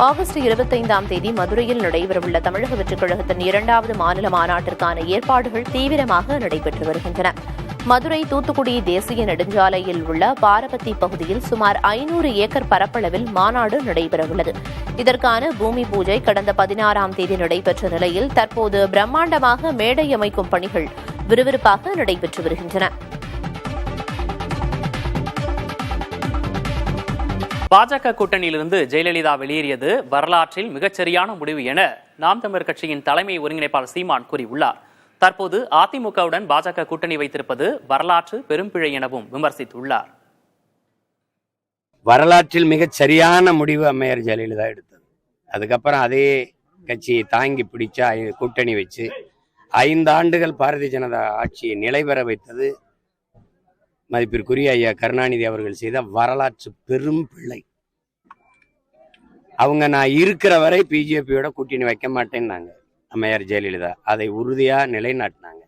August 25ஆம் தேதி மதுரையில் நடைபெறவுள்ள தமிழக வெற்றிக் கழகத்தின் 2வது மாநில மாநாட்டிற்கான ஏற்பாடுகள் தீவிரமாக நடைபெற்று வருகின்றன. மதுரை தூத்துக்குடி தேசிய நெடுஞ்சாலையில் உள்ள பாரபத்தி பகுதியில் சுமார் 500 ஏக்கர் பரப்பளவில் மாநாடு நடைபெறவுள்ளது. இதற்கான பூமி பூஜை கடந்த 16ஆம் தேதி நடைபெற்ற நிலையில் தற்போது பிரம்மாண்டமாக மேடை அமைக்கும் பணிகள் விறுவிறுப்பாக நடைபெற்று வருகின்றன. பாஜக கூட்டணியிலிருந்து ஜெயலலிதா வெளியேறியது வரலாற்றில் மிகச்சரியான முடிவு என நாம் தமிழர் கட்சியின் தலைமை ஒருங்கிணைப்பாளர் சீமான் கூறியுள்ளார். தற்போது அதிமுகவுடன் பாஜக கூட்டணி வைத்திருப்பது வரலாற்று பெரும்பிழை எனவும் விமர்சித்துள்ளார். வரலாற்றில் மிகச் சரியான முடிவு அம்மையார் ஜெயலலிதா எடுத்தது. அதுக்கப்புறம் அதே கட்சியை தாங்கி பிடிச்ச கூட்டணி வச்சு 5 ஆண்டுகள் பாரதிய ஜனதா ஆட்சியை நிலைபெற வைத்தது மதிப்பிற்குரிய ஐயா கருணாநிதி அவர்கள் செய்த வரலாற்று பெரும் பிள்ளை. அவங்க நான் இருக்கிற வரை பிஜேபியோட கூட்டணி வைக்க மாட்டேன்னாங்க அம்மையார் ஜெயலலிதா. அதை உறுதியா நிலைநாட்டினாங்க.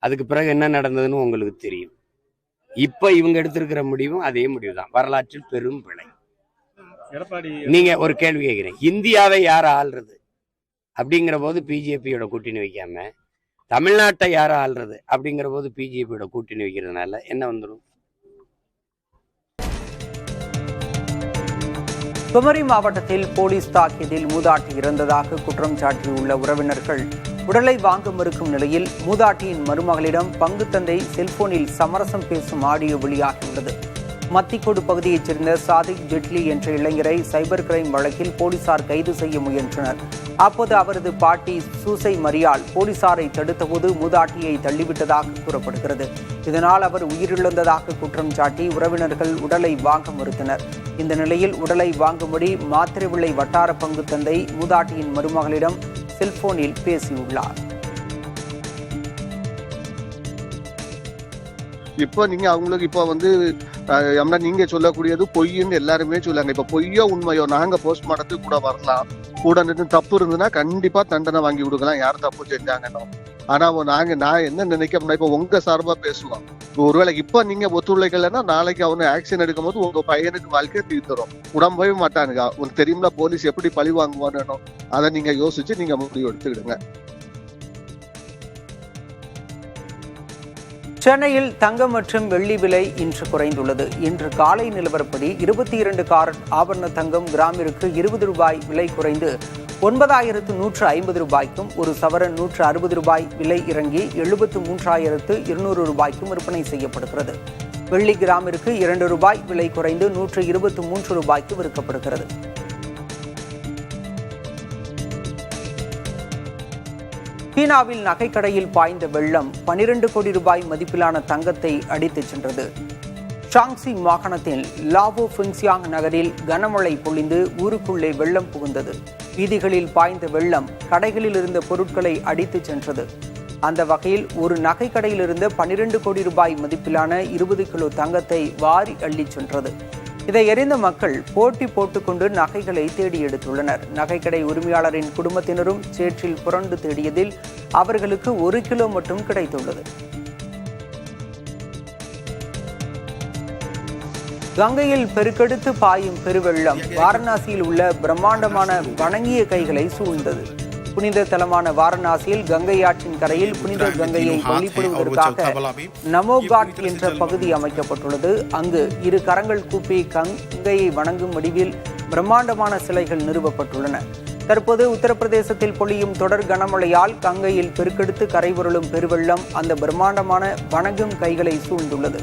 அதுக்கு பிறகு என்ன நடந்ததுன்னு உங்களுக்கு தெரியும். இப்ப இவங்க எடுத்திருக்கிற முடிவும் அதே முடிவு தான், வரலாற்றில் பெரும் பிழை. நீங்க ஒரு கேள்வி கேட்கிறேன், இந்தியாவை யார் ஆள்றது அப்படிங்கிற போது பிஜேபியோட கூட்டணி வைக்காம தமிழ்நாட்டை யார ஆள்றது அப்படிங்கிற போது பிஜேபியோட கூட்டணி வைக்கிறதுனால என்ன வந்துடும்? குமரி மாவட்டத்தில் போலீஸ் தாக்கியதில் மூதாட்டி இறந்ததாக குற்றம் சாட்டியுள்ள உறவினர்கள் உடலை வாங்க மறுக்கும் நிலையில் மூதாட்டியின் மருமகளிடம் பங்கு தந்தை செல்போனில் சமரசம் பேசும் ஆடியோ வெளியாகியுள்ளது. மத்திக்கோடு பகுதியைச் சேர்ந்த சாதிக் ஜெட்லி என்ற இளைஞரை சைபர் கிரைம் வழக்கில் போலீசார் கைது செய்ய முயன்றனர். அப்போது அவரது பாட்டி சூசை மரியாள் போலீசாரை தடுத்தபோது மூதாட்டியை தள்ளிவிட்டதாக கூறப்படுகிறது. இதனால் அவர் உயிரிழந்ததாக குற்றம் சாட்டி உறவினர்கள் உடலை வாங்க மறுத்தனர். இந்த நிலையில் உடலை வாங்கும்படி மாத்திரைவிளை வட்டார பங்கு தந்தை மூதாட்டியின் மருமகளிடம் செல்போனில் பேசியுள்ளார். இப்போ நீங்க அவங்களுக்கு இப்போ நீங்க சொல்லக்கூடியது பொய்ன்னு எல்லாருமே சொல்லாங்க. இப்ப பொய்யோ உண்மையோ நாங்க போஸ்ட்மார்ட்டத்துக்கு கூட வரலாம், கூட நின்று தப்பு இருந்ததுன்னா கண்டிப்பா தண்டனை வாங்கி கொடுக்கலாம் யார் தப்பு செஞ்சாங்கன்னு. ஆனா நான் என்ன நினைக்கிறேன்னா, இப்ப உங்க சார்பா பேசுவோம். ஒருவேளை இப்ப நீங்க ஒத்துழைக்கலன்னா நாளைக்கு அவனு ஆக்ஷன் எடுக்கும் போது உங்க பையனுக்கு வாழ்க்கையை தீர்த்துரும். உடம்பவே மாட்டானுங்க. உங்களுக்கு தெரியுமா போலீஸ் எப்படி பழி வாங்குவான்னு? அதை நீங்க யோசிச்சு நீங்க முடிவு எடுத்துக்கிடுங்க. சென்னையில் தங்கம் மற்றும் வெள்ளி விலை இன்று குறைந்துள்ளது. இன்று காலை நிலவரப்படி 22 காரட் ஆபரண தங்கம் கிராமிற்கு 20 ரூபாய் விலை குறைந்து 9,150 ரூபாய்க்கும், ஒரு சவரன் 160 ரூபாய் விலை இறங்கி 73,200 ரூபாய்க்கும் விற்பனை செய்யப்படுகிறது. வெள்ளி கிராமிற்கு 2 ரூபாய் விலை குறைந்து 123 ரூபாய்க்கு விற்கப்படுகிறது. சீனாவில் நகைக்கடையில் பாய்ந்த வெள்ளம் 12 கோடி ரூபாய் மதிப்பிலான தங்கத்தை அடித்துச் சென்றது. ஷாங்சி மாகாணத்தில் லாவோ ஃபிங்சியாங் நகரில் கனமழை பொழிந்து ஊருக்குள்ளே வெள்ளம் புகுந்தது. வீதிகளில் பாய்ந்த வெள்ளம் கடைகளில் இருந்த பொருட்களை அடித்துச் சென்றது. அந்த வகையில் ஒரு நகைக்கடையில் இருந்த 12 கோடி ரூபாய் மதிப்பிலான 20 கிலோ தங்கத்தை வாரி அள்ளிச் சென்றது. இதை அறிந்த மக்கள் போட்டி போட்டுக்கொண்டு நகைகளை தேடி எடுத்துள்ளனர். நகைக்கடை உரிமையாளரின் குடும்பத்தினரும் சேற்றில் புரண்டு தேடியதில் அவர்களுக்கு 1 கிலோ மட்டும் கிடைத்துள்ளது. கங்கையில் பெருக்கெடுத்து பாயும் பெருவெள்ளம் வாரணாசியில் உள்ள பிரம்மாண்டமான வணங்கிய கைகளை சூழ்ந்தது. புனித தலமான வாரணாசியில் கங்கை ஆற்றின் கரையில் புனித கங்கையை வழிபடுவதற்காக நமோகாட் என்ற பகுதி அமைக்கப்பட்டுள்ளது. அங்கு 2 கரங்கள் கூப்பி கங்கையை வணங்கும் வடிவில் பிரம்மாண்டமான சிலைகள் நிறுவப்பட்டுள்ளன. தற்போது உத்தரப்பிரதேசத்தில் பொழியும் தொடர் கனமழையால் கங்கையில் பெருக்கெடுத்து கரைபுரளும் பெருவெள்ளம் அந்த பிரம்மாண்டமான வணங்கும் கைகளை சூழ்ந்துள்ளது.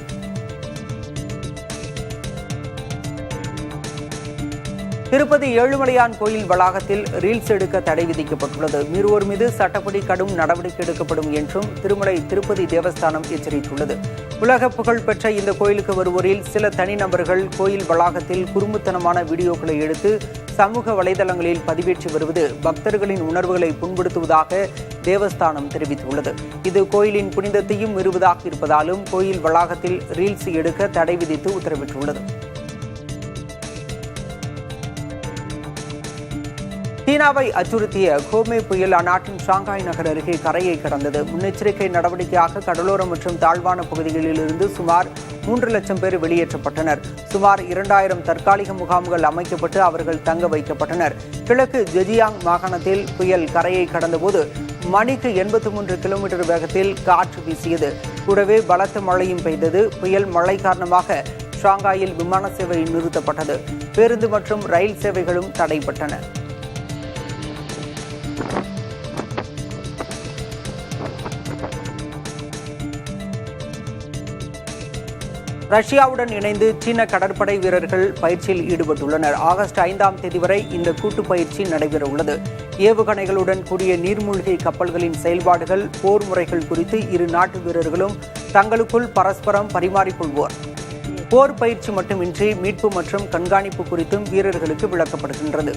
திருப்பதி ஏழுமலையான் கோயில் வளாகத்தில் ரீல்ஸ் எடுக்க தடை விதிக்கப்பட்டுள்ளது. மீறுவோர் மீது சட்டப்படி கடும் நடவடிக்கை எடுக்கப்படும் என்றும் திருமலை திருப்பதி தேவஸ்தானம் எச்சரித்துள்ளது. உலக புகழ் பெற்ற இந்த கோயிலுக்கு வருவோரில் சில தனிநபர்கள் கோயில் வளாகத்தில் குறும்புத்தனமான வீடியோக்களை எடுத்து சமூக வலைதளங்களில் பதிவேற்றி வருவது பக்தர்களின் உணர்வுகளை புண்படுத்துவதாக தேவஸ்தானம் தெரிவித்துள்ளது. இது கோயிலின் புனிதத்தையும் மீறுவதாக இருப்பதாலும் கோயில் வளாகத்தில் ரீல்ஸ் எடுக்க தடை விதித்து உத்தரவிட்டுள்ளது. சீனாவை அச்சுறுத்திய கோமே புயல் அந்நாட்டின் ஷாங்காய் நகர் அருகே கரையை கடந்தது. முன்னெச்சரிக்கை நடவடிக்கையாக கடலோரம் மற்றும் தாழ்வான பகுதிகளில் இருந்து சுமார் 3 லட்சம் பேர் வெளியேற்றப்பட்டனர். சுமார் 2000 தற்காலிக முகாம்கள் அமைக்கப்பட்டு அவர்கள் தங்க வைக்கப்பட்டனர். கிழக்கு ஜெஜியாங் மாகாணத்தில் புயல் கரையை கடந்தபோது மணிக்கு 83 கிலோமீட்டர் வேகத்தில் காற்று வீசியது. கூடவே பலத்த மழையும் பெய்தது. புயல் மழை காரணமாக ஷாங்காயில் விமான சேவை நிறுத்தப்பட்டது. பேருந்து மற்றும் ரயில் சேவைகளும் தடைப்பட்டன. ரஷ்யாவுடன் இணைந்து சீன கடற்படை வீரர்கள் பயிற்சியில் ஈடுபட்டுள்ளனர். ஆகஸ்ட் 5ஆம் தேதி வரை இந்த கூட்டு பயிற்சி நடைபெறவுள்ளது. ஏவுகணைகளுடன் கூடிய நீர்மூழ்கி கப்பல்களின் செயல்பாடுகள், போர் முறைகள் குறித்து இரு நாட்டு வீரர்களும் தங்களுக்குள் பரஸ்பரம் பரிமாறிக்கொள்வோர். போர் பயிற்சி மட்டுமின்றி மீட்பு மற்றும் கண்காணிப்பு குறித்தும் வீரர்களுக்கு விளக்கப்படுகின்றது.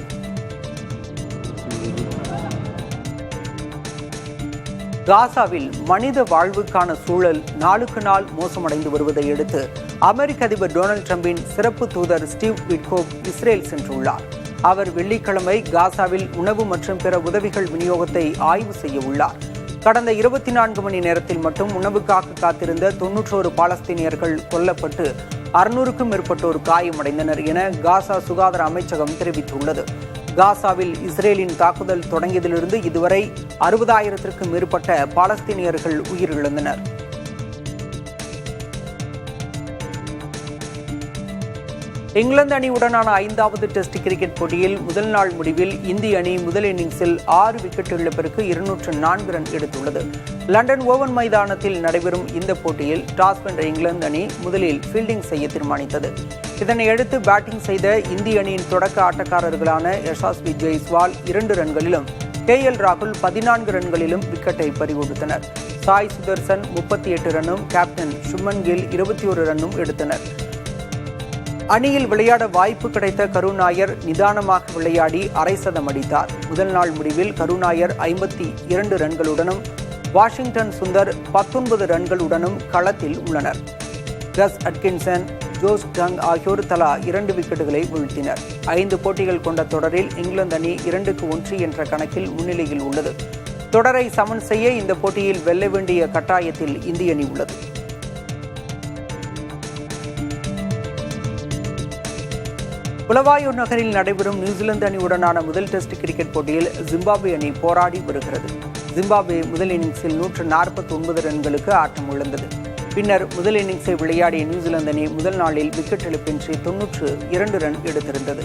காசாவில் மனித வாழ்வுக்கான சூழல் நாளுக்கு நாள் மோசமடைந்து வருவதை அடுத்து அமெரிக்க அதிபர் டொனால்டு டிரம்பின் சிறப்பு தூதர் ஸ்டீவ் விட்கோப் இஸ்ரேல் சென்றுள்ளார். அவர் வெள்ளிக்கிழமை காசாவில் உணவு மற்றும் பிற உதவிகள் விநியோகத்தை ஆய்வு செய்ய உள்ளார். கடந்த 24 மணி நேரத்தில் மட்டும் உணவுக்காக காத்திருந்த 91 பாலஸ்தீனியர்கள் கொல்லப்பட்டு 600க்கும் மேற்பட்டோர் காயமடைந்தனர் என காசா சுகாதார அமைச்சகம் தெரிவித்துள்ளது. காசாவில் இஸ்ரேலின் தாக்குதல் தொடங்கியதிலிருந்து இதுவரை 60,000க்கும் மேற்பட்ட பாலஸ்தீனியர்கள் உயிரிழந்தனர். இங்கிலாந்து அணியுடனான 5வது டெஸ்ட் கிரிக்கெட் போட்டியில் முதல் நாள் முடிவில் இந்திய அணி முதல் இன்னிங்ஸில் 6 விக்கெட் இழப்பிற்கு 204 ரன் எடுத்துள்ளது. லண்டன் ஓவல் மைதானத்தில் நடைபெறும் இந்த போட்டியில் டாஸ் வென்ற இங்கிலாந்து அணி முதலில் ஃபீல்டிங் செய்ய தீர்மானித்தது. இதனையடுத்து பேட்டிங் செய்த இந்திய அணியின் தொடக்க ஆட்டக்காரர்களான யசஸ்வி ஜெய்ஸ்வால் 2 ரன்களிலும் KL ராகுல் 14 ரன்களிலும் விக்கெட்டை பறிகொடுத்தனர். சாய் சுதர்சன் 38 ரன்னும் கேப்டன் சுமன் கில் 21 ரன்னும் எடுத்தனர். அணியில் விளையாட வாய்ப்பு கிடைத்த கருணாயர் நிதானமாக விளையாடி அரை சதம் அடித்தார். முதல் நாள் முடிவில் கருணாயர் 52 ரன்களுடனும் வாஷிங்டன் சுந்தர் 19 ரன்களுடனும் களத்தில் உள்ளனர். கஸ் அட்கின்சன், ஜோஸ் டங் ஆகியோர் தலா 2 விக்கெட்டுகளை வீழ்த்தினர். 5 போட்டிகள் கொண்ட தொடரில் இங்கிலாந்து அணி 2-1 என்ற கணக்கில் முன்னிலையில் உள்ளது. தொடரை சமன் செய்ய இந்த போட்டியில் வெல்ல வேண்டிய கட்டாயத்தில் இந்திய அணி உள்ளது. புலவாயூர் நகரில் நடைபெறும் நியூசிலாந்து அணியுடனான முதல் டெஸ்ட் கிரிக்கெட் போட்டியில் ஜிம்பாப்வே அணி போராடி வருகிறது. ஜிம்பாப்வே முதல் இன்னிங்ஸில் 149 ரன்களுக்கு ஆட்டம் இழந்தது. பின்னர் முதல் இன்னிங்ஸை விளையாடிய நியூசிலாந்து அணி முதல் நாளில் விக்கெட் இழப்பின்றி 92 ரன் எடுத்திருந்தது.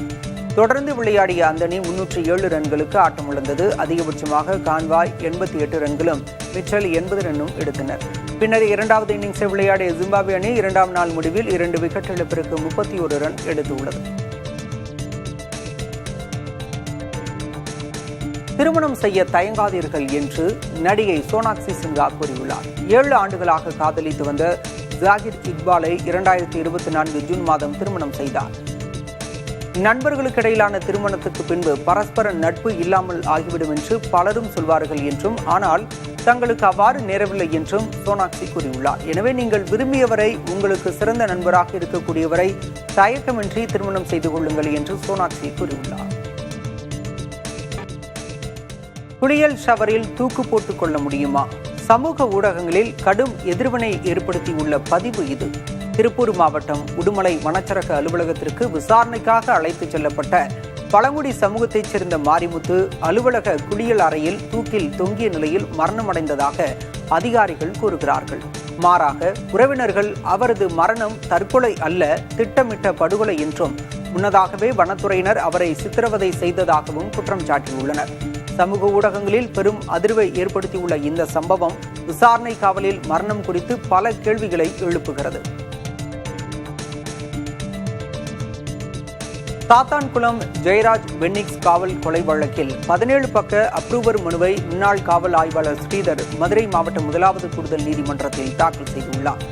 தொடர்ந்து விளையாடிய அந்த அணி 307 ரன்களுக்கு ஆட்டம் இழந்தது. அதிகபட்சமாக கான்வாய் 88 ரன்களும் மிச்சல் 80 ரன்னும் எடுத்தனர். பின்னர் 2வது இன்னிங்ஸை விளையாடிய ஜிம்பாப்வே அணி 2ஆம் நாள் முடிவில் 2 விக்கெட் இழப்பிற்கு 31 ரன் எடுத்துள்ளது. திருமணம் செய்ய தயங்காதீர்கள் என்று நடிகை சோனாக்ஷி சின்ஹா கூறியுள்ளார். 7 ஆண்டுகளாக காதலித்து வந்த ஜாகிர் இக்பாலை 2024 ஜூன் மாதம் திருமணம் செய்தார். நண்பர்களுக்கு இடையிலான திருமணத்துக்கு பின்பு பரஸ்பர நட்பு இல்லாமல் ஆகிவிடும் என்று பலரும் சொல்வார்கள் என்றும், ஆனால் தங்களுக்கு அவ்வாறு நேரவில்லை என்றும் சோனாக்ஷி கூறியுள்ளார். எனவே நீங்கள் விரும்பியவரை, உங்களுக்கு சிறந்த நண்பராக இருக்கக்கூடியவரை தயக்கமின்றி திருமணம் செய்து கொள்ளுங்கள் என்று சோனாக்ஷி கூறியுள்ளார். குளியல் ஷவரில் தூக்கு போட்டுக் கொள்ள முடியுமா? சமூக ஊடகங்களில் கடும் எதிர்வினை ஏற்படுத்தியுள்ள பதிவு இது. திருப்பூர் மாவட்டம் உடுமலை வனச்சரக அலுவலகத்திற்கு விசாரணைக்காக அழைத்துச் செல்லப்பட்ட பழங்குடி சமூகத்தைச் சேர்ந்த மாரிமுத்து அலுவலக குளியல் அறையில் தூக்கில் தொங்கிய நிலையில் மரணமடைந்ததாக அதிகாரிகள் கூறுகிறார்கள். மாறாக உறவினர்கள் அவரது மரணம் தற்கொலை அல்ல, திட்டமிட்ட படுகொலை என்றும், முன்னதாகவே வனத்துறையினர் அவரை சித்திரவதை செய்ததாகவும் குற்றம் சாட்டியுள்ளனர். சமூக ஊடகங்களில் பெரும் அதிர்வை ஏற்படுத்தியுள்ள இந்த சம்பவம் விசாரணை காவலில் மரணம் குறித்து பல கேள்விகளை எழுப்புகிறது. சாத்தான்குளம் ஜெயராஜ் பென்னிக்ஸ் காவல் கொலை வழக்கில் 17 பக்க அப்ரூவர் மனுவை முன்னாள் காவல் ஆய்வாளர் ஸ்ரீதர் மதுரை மாவட்ட 1வது கூடுதல் நீதிமன்றத்தில் தாக்கல் செய்துள்ளார்.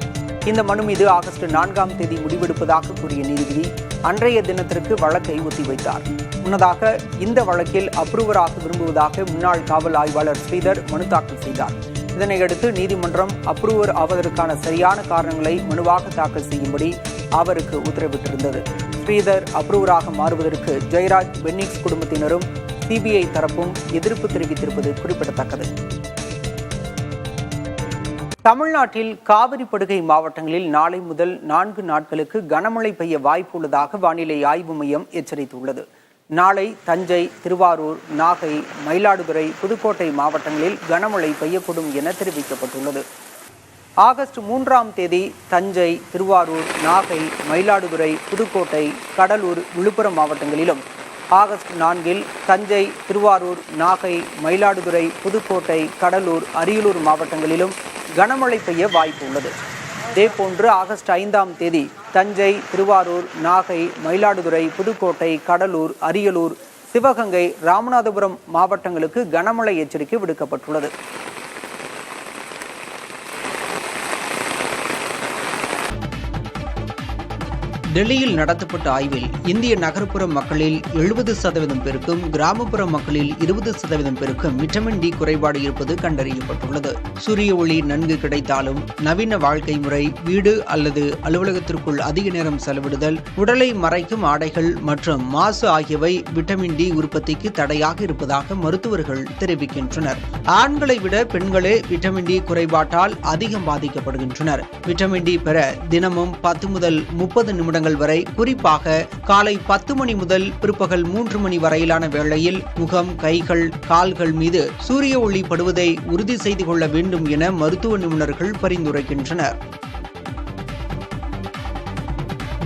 இந்த மனு மீது ஆகஸ்ட் 4ஆம் தேதி முடிவெடுப்பதாக கூறிய நீதிபதி அன்றைய தினத்திற்கு வழக்கை ஒத்திவைத்தார். முன்னதாக இந்த வழக்கில் அப்ரூவராக விரும்புவதாக முன்னாள் காவல் ஆய்வாளர் ஸ்ரீதர் மனு தாக்கல் செய்தார். இதனையடுத்து நீதிமன்றம் அப்ரூவர் ஆவதற்கான சரியான காரணங்களை மனுவாக தாக்கல் செய்யும்படி அவருக்கு உத்தரவிட்டிருந்தது. ஸ்ரீதர் அப்ரூவராக மாறுவதற்கு ஜெயராஜ் பென்னிக்ஸ் குடும்பத்தினரும் சிபிஐ தரப்பும் எதிர்ப்பு தெரிவித்திருப்பது குறிப்பிடத்தக்கது. தமிழ்நாட்டில் காவிரி படுகை மாவட்டங்களில் நாளை முதல் 4 நாட்களுக்கு கனமழை பெய்ய வாய்ப்பு உள்ளதாக வானிலை ஆய்வு மையம் எச்சரித்துள்ளது. நாளை தஞ்சை, திருவாரூர், நாகை, மயிலாடுதுறை, புதுக்கோட்டை மாவட்டங்களில் கனமழை பெய்யக்கூடும் என தெரிவிக்கப்பட்டுள்ளது. ஆகஸ்ட் 3ஆம் தேதி தஞ்சை, திருவாரூர், நாகை, மயிலாடுதுறை, புதுக்கோட்டை, கடலூர், விழுப்புரம் மாவட்டங்களிலும், ஆகஸ்ட் 4இல் தஞ்சை, திருவாரூர், நாகை, மயிலாடுதுறை, புதுக்கோட்டை, கடலூர், அரியலூர் மாவட்டங்களிலும் கனமழை பெய்ய வாய்ப்பு உள்ளது. இதேபோன்று ஆகஸ்ட் 5ஆம் தேதி தஞ்சை, திருவாரூர், நாகை, மயிலாடுதுறை, புதுக்கோட்டை, கடலூர், அரியலூர், சிவகங்கை, ராமநாதபுரம் மாவட்டங்களுக்கு கனமழை எச்சரிக்கை விடுக்கப்பட்டுள்ளது. டெல்லியில் நடத்தப்பட்ட ஆய்வில் இந்திய நகர்ப்புற மக்களில் 70% பேருக்கும் கிராமப்புற மக்களில் 20% பேருக்கும் விட்டமின் டி குறைபாடு இருப்பது கண்டறியப்பட்டுள்ளது. சூரிய ஒளி நன்கு கிடைத்தாலும் நவீன வாழ்க்கை முறை, வீடு அல்லது அலுவலகத்திற்குள் அதிக நேரம் செலவிடுதல், உடலை மறைக்கும் ஆடைகள் மற்றும் மாசு ஆகியவை விட்டமின் டி உற்பத்திக்கு தடையாக இருப்பதாக மருத்துவர்கள் தெரிவிக்கின்றனர். ஆண்களை விட பெண்களே விட்டமின் டி குறைபாட்டால் அதிகம் பாதிக்கப்படுகின்றனர். விட்டமின் டி பெற தினமும் 10 முதல் 30 நிமிடங்கள் வரை, குறிப்பாக காலை 10 மணி முதல் பிற்பகல் 3 மணி வரையிலான வேளையில் முகம், கைகள், கால்கள் மீது சூரிய ஒளி படுவதை உறுதி செய்து கொள்ள வேண்டும் என மருத்துவ நிபுணர்கள் பரிந்துரைக்கின்றனர்.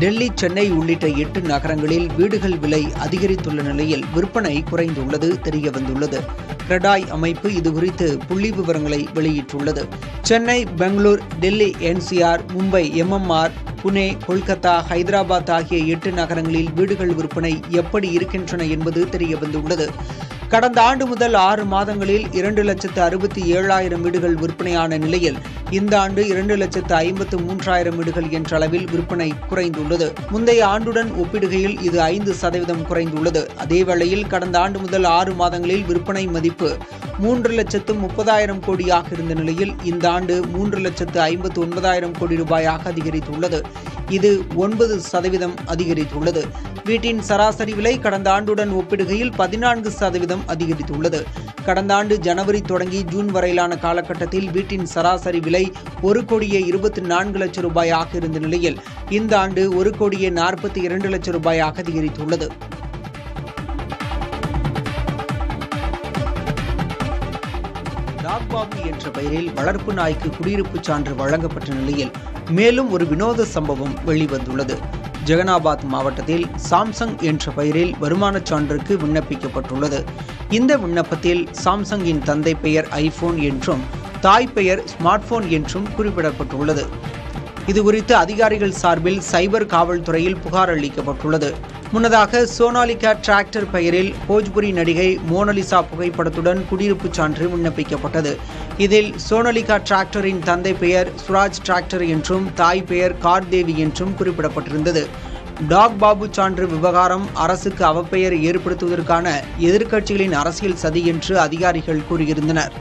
டெல்லி, சென்னை உள்ளிட்ட 8 நகரங்களில் வீடுகள் விலை அதிகரித்துள்ள நிலையில் விற்பனை குறைந்துள்ளது தெரியவந்துள்ளது. கிரெடாய் அமைப்பு இதுகுறித்து புள்ளி விவரங்களை வெளியிட்டுள்ளது. சென்னை, பெங்களூர், டெல்லி என்சிஆர், மும்பை எம்எம்ஆர், புனே, கொல்கத்தா, ஹைதராபாத் ஆகிய 8 நகரங்களில் வீடுகள் விற்பனை எப்படி இருக்கின்றன என்பது தெரியவந்துள்ளது. கடந்த ஆண்டு முதல் 6 மாதங்களில் 2,67,000 வீடுகள் விற்பனையான நிலையில் இந்த ஆண்டு 2,53,000 வீடுகள் என்ற அளவில் விற்பனை குறைந்துள்ளது. முந்தைய ஆண்டுடன் ஒப்பிடுகையில் இது 5% குறைந்துள்ளது. அதேவேளையில் கடந்த ஆண்டு முதல் 6 மாதங்களில் விற்பனை மதிப்பு 3,30,000 கோடியாக இருந்த நிலையில் இந்த ஆண்டு 3,59,000 கோடி ரூபாயாக அதிகரித்துள்ளது. இது 9% அதிகரித்துள்ளது. வீட்டின் சராசரி விலை கடந்த ஆண்டுடன் ஒப்பிடுகையில் 14% அதிகரித்துள்ளது. கடந்த ஆண்டு ஜனவரி தொடங்கி ஜூன் வரையிலான காலகட்டத்தில் வீட்டின் சராசரி விலை 1,24 லட்சம் ரூபாயாக இருந்த நிலையில் இந்த ஆண்டு 1,42 லட்சம் ரூபாயாக அதிகரித்துள்ளது. டாக்பாபு என்ற பெயரில் வளர்ப்பு நாய்க்கு குடியிருப்பு சான்று வழங்கப்பட்ட நிலையில் மேலும் ஒரு வினோத சம்பவம் வெளிவந்துள்ளது. ஜெகனாபாத் மாவட்டத்தில் சாம்சங் என்ற பெயரில் வருமானச் சான்றுக்கு விண்ணப்பிக்கப்பட்டுள்ளது. இந்த விண்ணப்பத்தில் சாம்சங்கின் தந்தை பெயர் ஐபோன் என்றும் தாய் பெயர் ஸ்மார்ட் போன் என்றும் குறிப்பிடப்பட்டுள்ளது. இதுகுறித்து அதிகாரிகள் சார்பில் சைபர் காவல்துறையில் புகார் அளிக்கப்பட்டுள்ளது. முன்னதாக சோனாலிகா டிராக்டர் பெயரில் போஜ்புரி நடிகை மோனலிசா புகைப்படத்துடன் குடியிருப்பு சான்று விண்ணப்பிக்கப்பட்டது. இதில் சோனாலிகா டிராக்டரின் தந்தை பெயர் சுராஜ் டிராக்டர் என்றும் தாய் பெயர் கார்தேவி என்றும் குறிப்பிடப்பட்டிருந்தது. டாக் பாபு சான்று விவகாரம் அரசுக்கு அவப்பெயர் ஏற்படுத்துவதற்கான எதிர்க்கட்சிகளின் அரசியல் சதி என்று அதிகாரிகள் கூறியிருந்தனர்.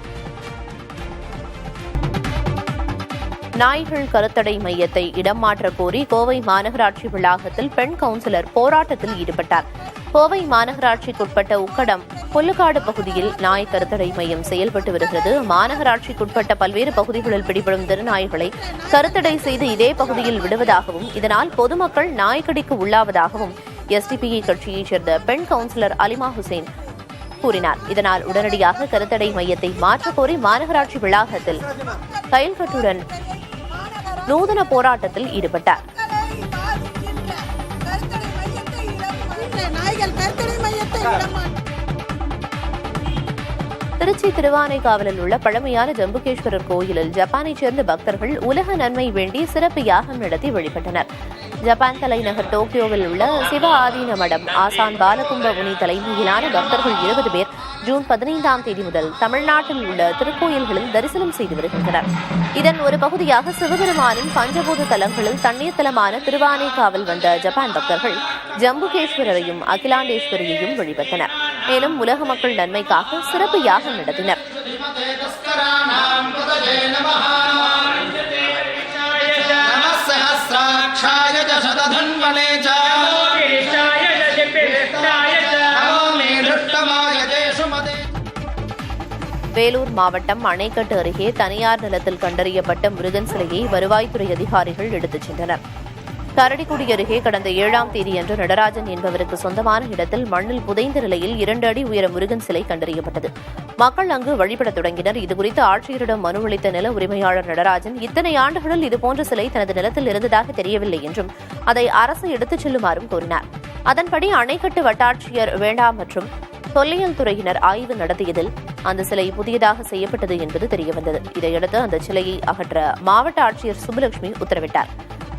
நாய்கள் கருத்தடை மையத்தை இடம் மாற்ற கோரி கோவை மாநகராட்சி வளாகத்தில் பெண் கவுன்சிலர் போராட்டத்தில் ஈடுபட்டார். கோவை மாநகராட்சிக்குட்பட்ட உக்கடம் புல்லுக்காடு பகுதியில் நாய் கருத்தடை மையம் செயல்பட்டு வருகிறது. மாநகராட்சிக்குட்பட்ட பல்வேறு பகுதிகளில் பிடிபடும் தெருநாய்களை கருத்தடை செய்து இதே பகுதியில் விடுவதாகவும் இதனால் பொதுமக்கள் நாய்க்கடிக்கு உள்ளாவதாகவும் எஸ்டிபிஐ கட்சியைச் சேர்ந்த பெண் கவுன்சிலர் அலிமா ஹுசேன் கூறினார். இதனால் உடனடியாக கருத்தடை மையத்தை மாற்றக்கோரி மாநகராட்சி வளாகத்தில் கைல்கட்டுடன் நூதன போராட்டத்தில் ஈடுபட்டார். திருச்சி திருவானைக்காவலில் உள்ள பழமையான ஜம்புகேஸ்வரர் கோயிலில் ஜப்பானைச் சேர்ந்த பக்தர்கள் உலக நன்மை வேண்டி சிறப்பு யாகம் நடத்தி வழிபட்டனர். ஜப்பான் தலைநகர் டோக்கியோவில் உள்ள சிவ ஆதீன மடம் ஆசான் பாலகும்ப முனி தலைமையிலான பக்தர்கள் 20 பேர் ஜூன் 15ஆம் தேதி முதல் தமிழ்நாட்டில் உள்ள திருக்கோயில்களில் தரிசனம் செய்து வருகின்றனர். இதன் ஒரு பகுதியாக சிவபெருமானின் பஞ்சபூத தலங்களில் தண்ணீர் தலமான திருவானைக்காவல் வந்த ஜப்பான் பக்தர்கள் ஜம்புகேஸ்வரரையும் அகிலாண்டேஸ்வரியையும் வழிபட்டனர். மேலும் உலக மக்கள் நன்மைக்காக சிறப்பு யாகம் நடத்தினர். சததன்வனே ச வேலூர் மாவட்டம் அணைக்கட்டு அருகே தனியார் நிலத்தில் கண்டறியப்பட்ட முருகன் சிலையை வருவாய்த்துறை அதிகாரிகள் எடுத்துச் சென்றனர். கரடிக்குடி அருகே கடந்த 7ஆம் தேதியன்று நடராஜன் என்பவருக்கு சொந்தமான இடத்தில் மண்ணில் புதைந்த நிலையில் 2 அடி உயர முருகன் சிலை கண்டறியப்பட்டது. மக்கள் அங்கு வழிபடத் தொடங்கினர். இதுகுறித்து ஆட்சியரிடம் மனு அளித்த நில உரிமையாளர் நடராஜன், இத்தனை ஆண்டுகளில் இதுபோன்ற சிலை தனது நிலத்தில் இருந்ததாக தெரியவில்லை என்றும் அதை அரசு எடுத்துச் செல்லுமாறும் கூறினார். அதன்படி அணைக்கட்டு வட்டாட்சியர் வேண்டாம் மற்றும் தொல்லியல் துறையினர் ஆய்வு நடத்தியதில் அந்த சிலை புதியதாக செய்யப்பட்டது என்பது தெரியவந்தது. இதையடுத்து அந்த சிலையை அகற்ற மாவட்ட ஆட்சியர் சுப்புலட்சுமி உத்தரவிட்டார்.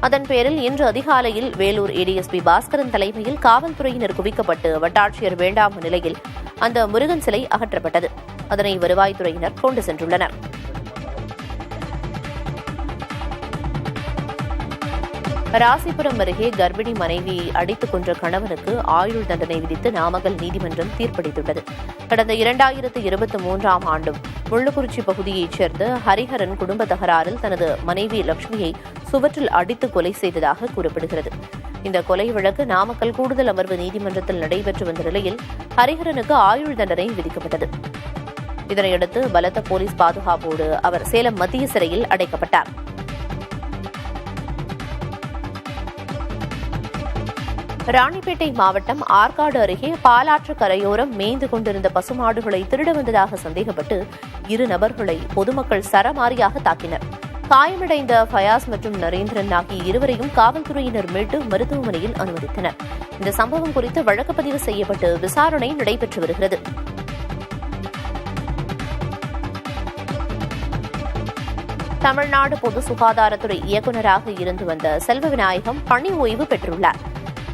அதன் பேரில் இன்று அதிகாலையில் வேலூர் ஏடிஎஸ்பி பாஸ்கரன் தலைமையில் காவல்துறையினர் குவிக்கப்பட்டு வட்டாட்சியர் வேண்டாம் நிலையில் அந்த முருகன் சிலை அகற்றப்பட்டது. அதனை வருவாய்த்துறையினர் கொண்டு சென்றுள்ளனர். ராசிபுரம் அருகே கர்ப்பிணி மனைவியை அடித்துக் கொன்ற கணவனுக்கு ஆயுள் தண்டனை விதித்து நாமக்கல் நீதிமன்றம் தீர்ப்பளித்துள்ளது. கடந்த 2023ஆம் ஆண்டும் முள்ளுக்குறிச்சி பகுதியைச் சேர்ந்த ஹரிஹரன் குடும்ப தகராறில் தனது மனைவி லட்சுமியை சுவற்றில் அடித்து கொலை செய்ததாக கூறப்படுகிறது. இந்த கொலை வழக்கு நாமக்கல் கூடுதல் அமர்வு நீதிமன்றத்தில் நடைபெற்று வந்த நிலையில் ஹரிஹரனுக்கு ஆயுள் தண்டனை விதிக்கப்பட்டது. இதனையடுத்து பலத்த போலீஸ் பாதுகாப்போடு அவர் சேலம் மத்திய சிறையில் அடைக்கப்பட்டார். ராணிப்பேட்டை மாவட்டம் ஆற்காடு அருகே பாலாற்று கரையோரம் மேய்ந்து கொண்டிருந்த பசுமாடுகளை திருட வந்ததாக சந்தேகப்பட்டு 2 நபர்களை பொதுமக்கள் சரமாரியாக தாக்கினர். காயமடைந்த ஃபயாஸ் மற்றும் நரேந்திரன் ஆகிய இருவரையும் காவல்துறையினர் மீட்டு மருத்துவமனையில் அனுமதித்தனர். இந்த சம்பவம் குறித்து வழக்கு பதிவு செய்யப்பட்டு விசாரணை நடைபெற்று வருகிறது. தமிழ்நாடு பொது சுகாதாரத்துறை இயக்குநராக இருந்து வந்த செல்வ விநாயகம் பணி ஓய்வு பெற்றுள்ளார்.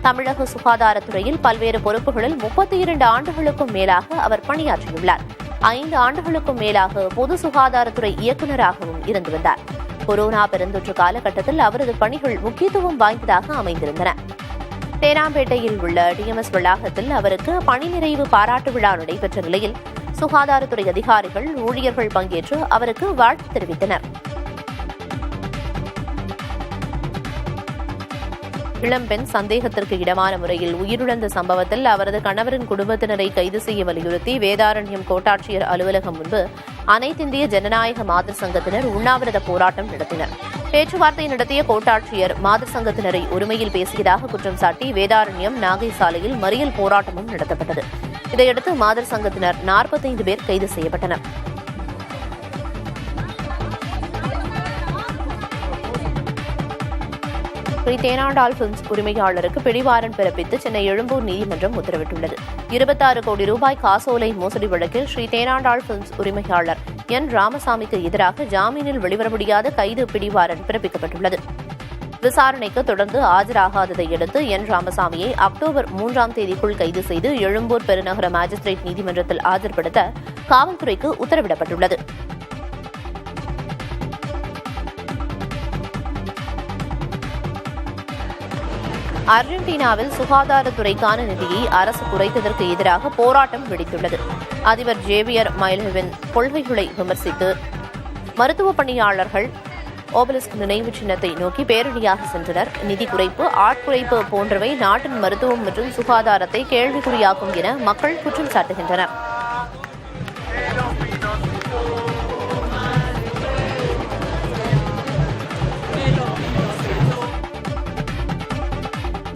தமிழக சுகாதாரத்துறையில் பல்வேறு பொறுப்புகளில் 32 ஆண்டுகளுக்கும் மேலாக அவர் பணியாற்றியுள்ளார். 5 ஆண்டுகளுக்கும் மேலாக பொது சுகாதாரத்துறை இயக்குநராகவும் இருந்து வந்தார். கொரோனா பெருந்தொற்று காலகட்டத்தில் அவரது பணிகள் முக்கியத்துவம் வாய்ந்ததாக அமைந்திருந்தன. தேனாம்பேட்டையில் உள்ள டிஎம்எஸ் வளாகத்தில் அவருக்கு பணி நிறைவு பாராட்டு விழா நடைபெற்ற நிலையில் சுகாதாரத்துறை அதிகாரிகள், ஊழியர்கள் பங்கேற்று அவருக்கு வாழ்த்து தெரிவித்தனர். இளம்பெண் சந்தேகத்திற்கு இடமான முறையில் உயிரிழந்த சம்பவத்தில் அவரது கணவரின் குடும்பத்தினரை கைது செய்ய வலியுறுத்தி வேதாரண்யம் கோட்டாட்சியர் அலுவலகம் முன்பு அனைத்திந்திய ஜனநாயக மாதர் சங்கத்தினர் உண்ணாவிரத போராட்டம் நடத்தினர். பேச்சுவார்த்தை நடத்திய கோட்டாட்சியர் மாதர் சங்கத்தினரை ஒருமையில் பேசியதாக குற்றம் சாட்டி வேதாரண்யம் நாகை சாலையில் மறியல் போராட்டமும் நடத்தப்பட்டது. இதையடுத்து மாதர் சங்கத்தினர் 45 பேர் கைது செய்யப்பட்டனர். ஸ்ரீ தேனாண்டாள் பிலிம்ஸ் உரிமையாளருக்கு பிடிவாரண்ட் பிறப்பித்து சென்னை எழும்பூர் நீதிமன்றம் உத்தரவிட்டுள்ளது. 26 கோடி ரூபாய் காசோலை மோசடி வழக்கில் ஸ்ரீ தேனாண்டாள் பிலிம்ஸ் உரிமையாளர் என் ராமசாமிக்கு எதிராக ஜாமீனில் வெளிவர முடியாத கைது பிடிவாரண்ட் பிறப்பிக்கப்பட்டுள்ளது. விசாரணைக்கு தொடர்ந்து ஆஜராகாததை அடுத்து என் ராமசாமியை அக்டோபர் 3ஆம் தேதிக்குள் கைது செய்து எழும்பூர் பெருநகர மாஜிஸ்திரேட் நீதிமன்றத்தில் ஆஜர்படுத்த காவல்துறைக்கு உத்தரவிடப்பட்டுள்ளது. அர்ஜென்டினாவில் சுகாதாரத்துறைக்கான நிதியை அரசு குறைத்ததற்கு எதிராக போராட்டம் வெடித்துள்ளது. அதிபர் ஜேவியர் மைலேவின் கொள்கைகளை விமர்சித்து மருத்துவ பணியாளர்கள் ஓபலிஸ்க் நினைவு சின்னத்தை நோக்கி பேரணியாக சென்றனர். நிதி குறைப்பு, ஆட்குறைப்பு போன்றவை நாட்டின் மருத்துவம் மற்றும் சுகாதாரத்தை கேள்விக்குறியாக்கும் என மக்கள் குற்றம் சாட்டுகின்றனர்.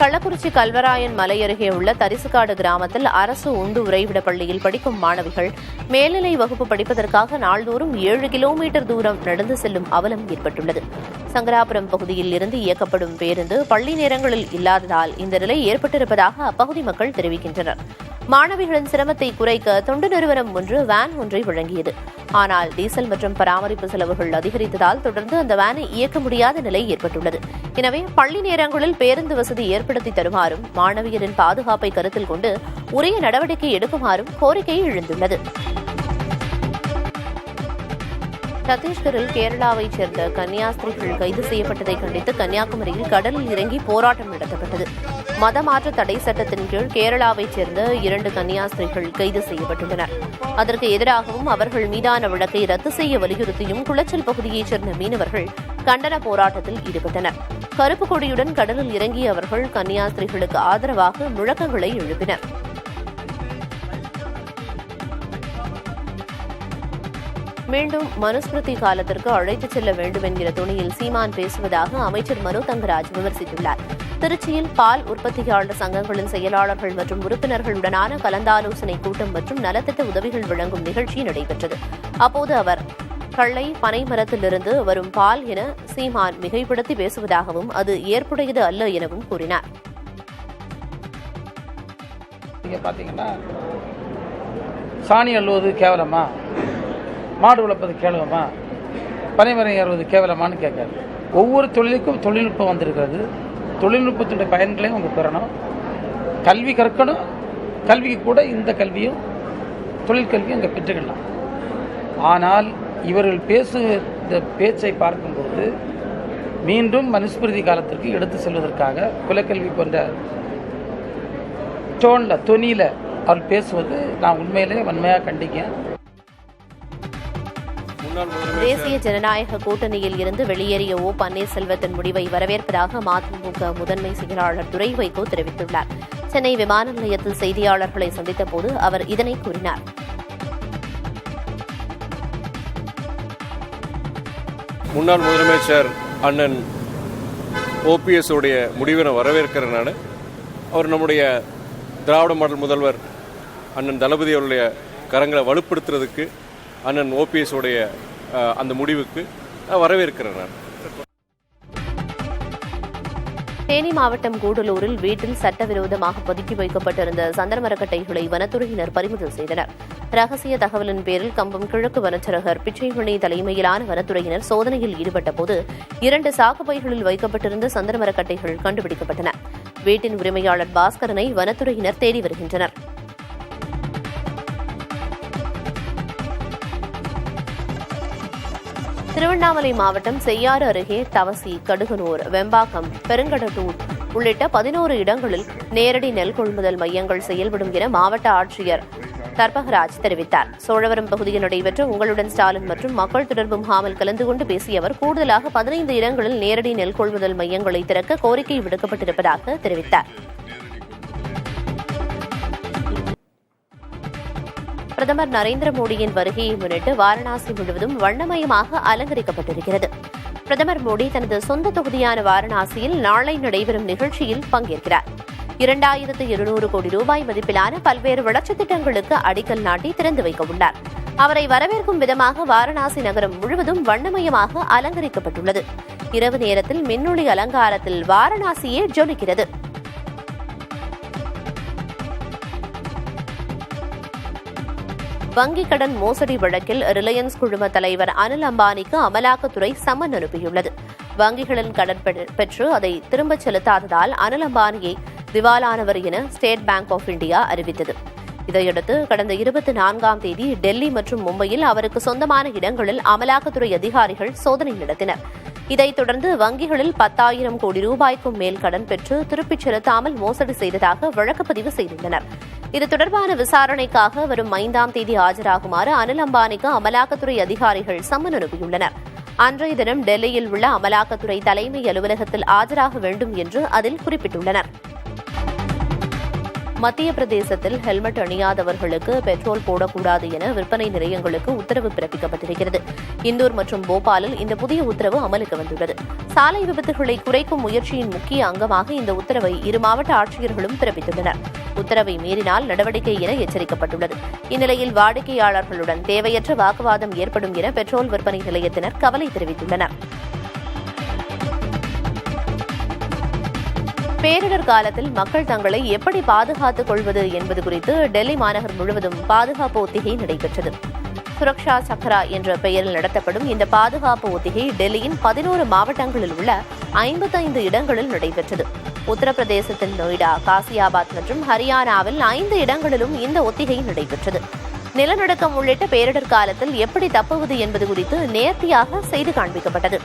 கள்ளக்குறிச்சி கல்வராயன் மலை அருகே உள்ள தரிசுக்காடு கிராமத்தில் அரசு உண்டு உறைவிட பள்ளியில் படிக்கும் மாணவிகள் மேல்நிலை வகுப்பு படிப்பதற்காக நாள்தோறும் 7 கிலோமீட்டர் தூரம் நடந்து செல்லும் அவலம் ஏற்பட்டுள்ளது. சங்கராபுரம் பகுதியில் இருந்து இயக்கப்படும் பேருந்து பள்ளி நேரங்களில் இல்லாததால் இந்த நிலை ஏற்பட்டிருப்பதாக அப்பகுதி மக்கள் தெரிவிக்கின்றனர். மாணவிகளின் சிரமத்தை குறைக்க தொண்டு நிறுவனம் ஒன்று வேன் ஒன்றை வழங்கியது. ஆனால் டீசல் மற்றும் பராமரிப்பு செலவுகள் அதிகரித்ததால் தொடர்ந்து அந்த வேனை இயக்க முடியாத நிலை ஏற்பட்டுள்ளது. எனவே பள்ளி நேரங்களில் பேருந்து வசதி ஏற்படுத்தி தருமாறும், மாணவியரின் பாதுகாப்பை கருத்தில் கொண்டு உரிய நடவடிக்கை எடுக்குமாறும் கோரிக்கை எழுந்துள்ளது. சத்தீஸ்கரில் கேரளாவைச் சேர்ந்த கன்னியாஸ்திரிகள் கைது செய்யப்பட்டதை கண்டித்து கன்னியாகுமரியில் கடலில் இறங்கி போராட்டம் நடத்தப்பட்டது. மதமாற்ற தடை சட்டத்தின் கீழ் கேரளாவைச் சேர்ந்த 2 கன்னியாஸ்திரிகள் கைது செய்யப்பட்டுள்ளனர். அதற்கு எதிராகவும் அவர்கள் மீதான வழக்கை ரத்து செய்ய வலியுறுத்தியும் குளச்சல் பகுதியைச் சேர்ந்த மீனவர்கள் கண்டன போராட்டத்தில் ஈடுபட்டனர். கருப்பு கொடியுடன் கடலில் இறங்கிய அவர்கள் கன்னியாஸ்திரிகளுக்கு ஆதரவாக முழக்கங்களை எழுப்பினர். மீண்டும் மனுஸ்மிருதி காலத்திற்கு அழைத்துச் செல்ல வேண்டும் என்கிற துணியில் சீமான் பேசுவதாக அமைச்சர் மனோ தங்கராஜ் விமர்சித்துள்ளார். திருச்சியில் பால் உற்பத்தியாளர் சங்கங்களின் செயலாளர்கள் மற்றும் உறுப்பினர்களுடனான கலந்தாலோசனை கூட்டம் மற்றும் நலத்திட்ட உதவிகள் வழங்கும் நிகழ்ச்சி நடைபெற்றது. அப்போது அவர் கள்ளை பனை மரத்திலிருந்து வரும் பால் என சீமான் மிகைப்படுத்தி பேசுவதாகவும் அது ஏற்புடையது அல்ல எனவும் கூறினார். பார்த்தீங்கன்னா சாணி அள்ளுவது கேவலமா, மாடு வளர்ப்பது கேவலமா, பனைமரம் ஏறுவது கேவலமானு கேட்காது. ஒவ்வொரு தொழிலுக்கும் தொழில்நுட்பம் வந்திருக்கிறது. தொழில்நுட்பத்துடைய பயன்களையும் அவங்க பெறணும். கல்வி கற்கணும். கல்விக்கு கூட இந்த கல்வியும் தொழிற்கல்வியும் இங்கே பெற்றுக்கலாம். ஆனால் இவர்கள் இந்த பேச்சை பார்க்கும்போது மீண்டும் மனுஸ்மிருதி காலத்திற்கு எடுத்து செல்வதற்காக குலக்கல்வி போன்ற தொனியில் அவர் பேசுவது நான் உண்மையிலே வன்மையாக கண்டிக்கிறேன். தேசிய ஜனநாயக கூட்டணியில் இருந்து வெளியேறிய ஓ பன்னீர்செல்வத்தின் முடிவை வரவேற்பதாக மதிமுக முதன்மை செயலாளர் துரை வைகோ தெரிவித்துள்ளார். சென்னை விமான நிலையத்தில் செய்தியாளர்களை சந்தித்த போது அவர் இதனை கூறினார். முன்னாள் முதலமைச்சர் அண்ணன் ஓபிஎஸ் உடைய முடிவை நான் வரவேற்கிறேன். நான் அவர் நம்முடைய திராவிட மாடல் முதல்வர் அண்ணன் தளபதி அவருடைய கரங்களை வலுப்படுத்துறதுக்கு அண்ணன் ஓபிஎஸ் உடைய அந்த முடிவுக்கு நான் வரவேற்கிறேன். நான் தேனி மாவட்டம் கூடலூரில் வீட்டில் சட்டவிரோதமாக பதுக்கி வைக்கப்பட்டிருந்த சந்தனமரக்கட்டைகளை வனத்துறையினர் பறிமுதல் செய்தனர். ரகசிய தகவலின் பேரில் கம்பம் கிழக்கு வனச்சரகர் பிச்சைமணி தலைமையிலான வனத்துறையினர் சோதனையில் ஈடுபட்டபோது 2 சாக்குப்பைகளில் வைக்கப்பட்டிருந்த சந்தனமரக்கட்டைகள் கண்டுபிடிக்கப்பட்டன. வீட்டின் உரிமையாளர் பாஸ்கரனை வனத்துறையினர் தேடி வருகின்றனர். திருவண்ணாமலை மாவட்டம் செய்யாறு அருகே தவசி, கடுகனூர், வெம்பாக்கம், பெருங்கடத்தூர் உள்ளிட்ட 11 இடங்களில் நேரடி நெல் கொள்முதல் மையங்கள் செயல்படும் என மாவட்ட ஆட்சியர் தர்பகராஜ் தெரிவித்தார். சோழவரம் பகுதியில் நடைபெற்ற உங்களுடன் ஸ்டாலின் மற்றும் மக்கள் தொடர்பு முகாமில் கலந்து கொண்டு பேசிய அவர் கூடுதலாக 15 இடங்களில் நேரடி நெல் கொள்முதல் மையங்களை திறக்க கோரிக்கை விடுக்கப்பட்டிருப்பதாக தெரிவித்தார். பிரதமர் நரேந்திர மோடியின் வருகையை முன்னிட்டு வாரணாசி முழுவதும் வண்ணமயமாக அலங்கரிக்கப்பட்டிருக்கிறது. பிரதமர் மோடி தனது சொந்த தொகுதியான வாரணாசியில் நாளை நடைபெறும் நிகழ்ச்சியில் பங்கேற்கிறார். 2200 கோடி ரூபாய் மதிப்பிலான பல்வேறு வளர்ச்சித் திட்டங்களுக்கு அடிக்கல் நாட்டி திறந்து வைக்க உள்ளார். அவரை வரவேற்கும் விதமாக வாரணாசி நகரம் முழுவதும் வண்ணமயமாக அலங்கரிக்கப்பட்டுள்ளது. இரவு நேரத்தில் மின்னொளி அலங்காரத்தில் வாரணாசியே ஜொலிக்கிறது. வங்கிக் கடன் மோசடி வழக்கில் ரிலையன்ஸ் குழும தலைவர் அனில் அம்பானிக்கு அமலாக்கத்துறை சம்மன் அனுப்பியுள்ளது. வங்கிகளின் கடன் பெற்று அதை திரும்பச் செலுத்தாததால் அனில் அம்பானியை திவாலானவர் என ஸ்டேட் பேங்க் ஆஃப் இந்தியா அறிவித்தது. இதையடுத்து கடந்த 24ஆம் தேதி டெல்லி மற்றும் மும்பையில் அவருக்கு சொந்தமான இடங்களில் அமலாக்கத்துறை அதிகாரிகள் சோதனை நடத்தினர். இதைத் தொடர்ந்து வங்கிகளில் 10,000 கோடி ரூபாய்க்கும் மேல் கடன் பெற்று திருப்பிச் செலுத்தாமல் மோசடி செய்ததாக வழக்கு பதிவு செய்துள்ளனர். இது தொடர்பான விசாரணைக்காக வரும் 5ஆம் தேதி ஆஜராகுமாறு அனில் அம்பானிக்கு அமலாக்கத்துறை அதிகாரிகள் சம்மன் அனுப்பியுள்ளனர். அன்றைய தினம் டெல்லியில் உள்ள அமலாக்கத்துறை தலைமை அலுவலகத்தில் ஆஜராக வேண்டும் என்று அதில் குறிப்பிட்டுள்ளனர். மத்திய பிரதேசத்தில் ஹெல்மெட் அணியாதவர்களுக்கு பெட்ரோல் போடக்கூடாது என விற்பனை நிலையங்களுக்கு உத்தரவு பிறப்பிக்கப்பட்டிருக்கிறது. இந்தூர் மற்றும் போபாலில் இந்த புதிய உத்தரவு அமலுக்கு வந்துள்ளது. சாலை விபத்துகளை குறைக்கும் முயற்சியின் முக்கிய அங்கமாக இந்த உத்தரவை 2 மாவட்ட ஆட்சியர்களும் பிறப்பித்துள்ளனர். உத்தரவை மீறினால் நடவடிக்கை என எச்சரிக்கப்பட்டுள்ளது. இந்நிலையில் வாடிக்கையாளர்களுடன் தேவையற்ற வாக்குவாதம் ஏற்படும் என பெட்ரோல் விற்பனை நிலையத்தினர் கவலை தெரிவித்துள்ளனர். பேரிடர் காலத்தில் மக்கள் தங்களை எப்படி பாதுகாத்துக் கொள்வது என்பது குறித்து டெல்லி மாநகர் முழுவதும் பாதுகாப்பு ஒத்திகை நடைபெற்றது. சுரக்ஷா சக்ரா என்ற பெயரில் நடத்தப்படும் இந்த பாதுகாப்பு ஒத்திகை டெல்லியின் 11 மாவட்டங்களில் உள்ள 55 இடங்களில் நடைபெற்றது. உத்தரப்பிரதேசத்தின் நொய்டா, காசியாபாத் மற்றும் ஹரியானாவில் 5 இடங்களிலும் இந்த ஒத்திகை நடைபெற்றது. நிலநடுக்கம் உள்ளிட்ட பேரிடர் காலத்தில் எப்படி தப்புவது என்பது குறித்து நேர்த்தியாக செய்து காண்பிக்கப்பட்டது.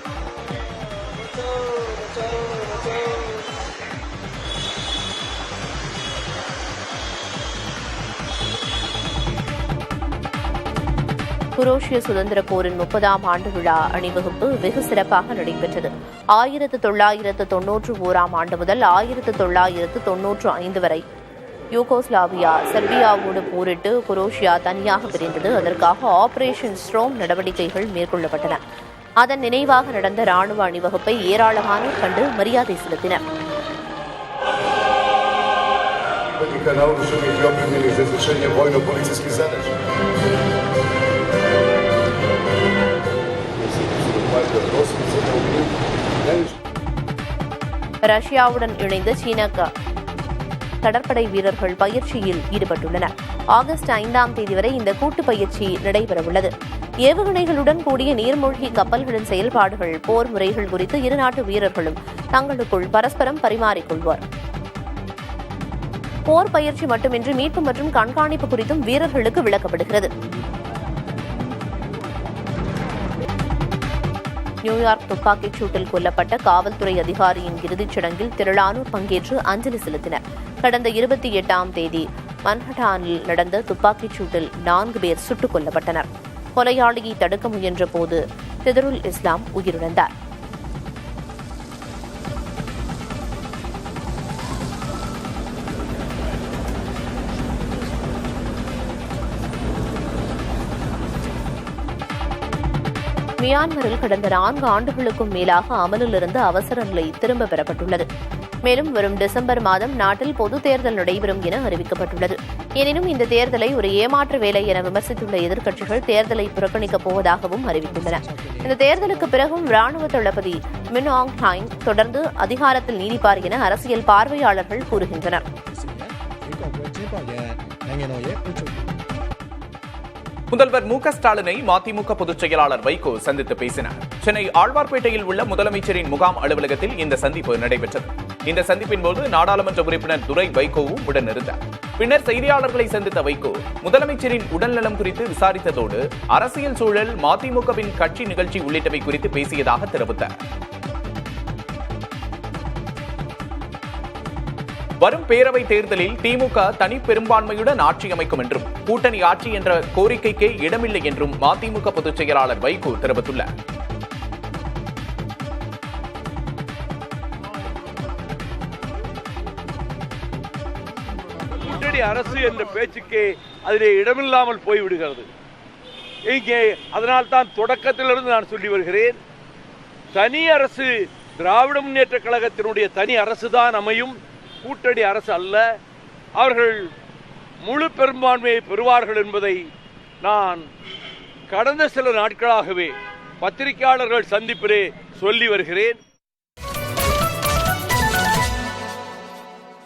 குரோஷிய சுதந்திர போரின் 30ஆம் ஆண்டு விழா அணிவகுப்பு வெகு சிறப்பாக நடைபெற்றது. 1991ஆம் ஆண்டு முதல் 1995 வரை யூகோஸ்லாவியா செர்பியாவோடு போரிட்டு குரோஷியா தனியாக பிரிந்தது. அதற்காக ஆபரேஷன் ஸ்ட்ரோம் நடவடிக்கைகள் மேற்கொள்ளப்பட்டன. அதன் நினைவாக நடந்த ராணுவ அணிவகுப்பை ஏராளமானோர் கண்டு மரியாதை செலுத்தினர். ரஷ்யாவுடன் இணைந்து சீன கடற்படை வீரர்கள் பயிற்சியில் ஈடுபட்டுள்ளனர். ஆகஸ்ட் 5ஆம் தேதி வரை இந்த கூட்டு பயிற்சி நடைபெறவுள்ளது. ஏவுகணைகளுடன் கூடிய நீர்மூழ்கி கப்பல்களின் செயல்பாடுகள், போர் முறைகள் குறித்து இரு நாட்டு வீரர்களும் தங்களுக்குள் பரஸ்பரம் பரிமாறிக்கொள்வார். போர் பயிற்சி மட்டுமின்றி மீட்பு மற்றும் கண்காணிப்பு குறித்தும் வீரர்களுக்கு விளக்கப்படுகிறது. நியூயார்க் துப்பாக்கிச் சூட்டில் கொல்லப்பட்ட காவல்துறை அதிகாரியின் இறுதிச் சடங்கில் திரளானோர் பங்கேற்று அஞ்சலி செலுத்தினர். கடந்த 28ஆம் தேதி மன்ஹட்டானில் நடந்த துப்பாக்கிச் சூட்டில் 4 பேர் சுட்டுக் கொல்லப்பட்டனர். கொலையாளியை தடுக்க முயன்ற போது திதருல் இஸ்லாம் உயிரிழந்தார். மியான்மரில் கடந்த 4 ஆண்டுகளுக்கும் மேலாக அமலில் இருந்த அவசர நிலை திரும்ப பெறப்பட்டுள்ளது. மேலும் வரும் டிசம்பர் மாதம் நாட்டில் பொது தேர்தல் நடைபெறும் என அறிவிக்கப்பட்டுள்ளது. எனினும் இந்த தேர்தலை ஒரு ஏமாற்று வேலை என விமர்சித்துள்ள எதிர்க்கட்சிகள் தேர்தலை புறக்கணிக்கப் போவதாகவும் அறிவித்துள்ளன. இந்த தேர்தலுக்கு பிறகும் ராணுவ தளபதி மின் ஆங் ஹைங் தொடர்ந்து அதிகாரத்தில் நீடிப்பார் என அரசியல் பார்வையாளர்கள் கூறுகின்றனர். முதல்வர் மு.க.ஸ்டாலினை மதிமுக பொதுச் செயலாளர் வைகோ சந்தித்து பேசினார். சென்னை ஆழ்வார்பேட்டையில் உள்ள முதலமைச்சரின் முகாம் அலுவலகத்தில் இந்த சந்திப்பு நடைபெற்றது. இந்த சந்திப்பின் போது நாடாளுமன்ற உறுப்பினர் துரை வைகோவும் உடனிருந்தார். பின்னர் செய்தியாளர்களை சந்தித்த வைகோ முதலமைச்சரின் உடல்நலம் குறித்து விசாரித்ததோடு அரசியல் சூழல், மதிமுகவின் கட்சி நிகழ்ச்சி உள்ளிட்டவை குறித்து பேசியதாக தெரிவித்தார். வரும் பேரவை தேர்தலில் திமுக தனி பெரும்பான்மையுடன் ஆட்சி அமைக்கும் என்றும் கூட்டணி ஆட்சி என்ற கோரிக்கைக்கே இடமில்லை என்றும் மதிமுக பொதுச் செயலாளர் வைகோ தெரிவித்துள்ளார். கூட்டணி அரசு என்ற பேச்சுக்கே அதிலே இடமில்லாமல் போய்விடுகிறது. இங்கே அதனால்தான் தொடக்கத்திலிருந்து நான் சொல்லி வருகிறேன், தனி அரசு திராவிட முன்னேற்ற கழகத்தினுடைய தனி அரசுதான் அமையும், கூட்டணி அரசு அல்ல. அவர்கள் முழு பெரும்பான்மையை பெறுவார்கள் என்பதை நான் கடந்த சில நாட்களாகவே பத்திரிகையாளர்கள் சந்திப்பிலே சொல்லி வருகிறேன்.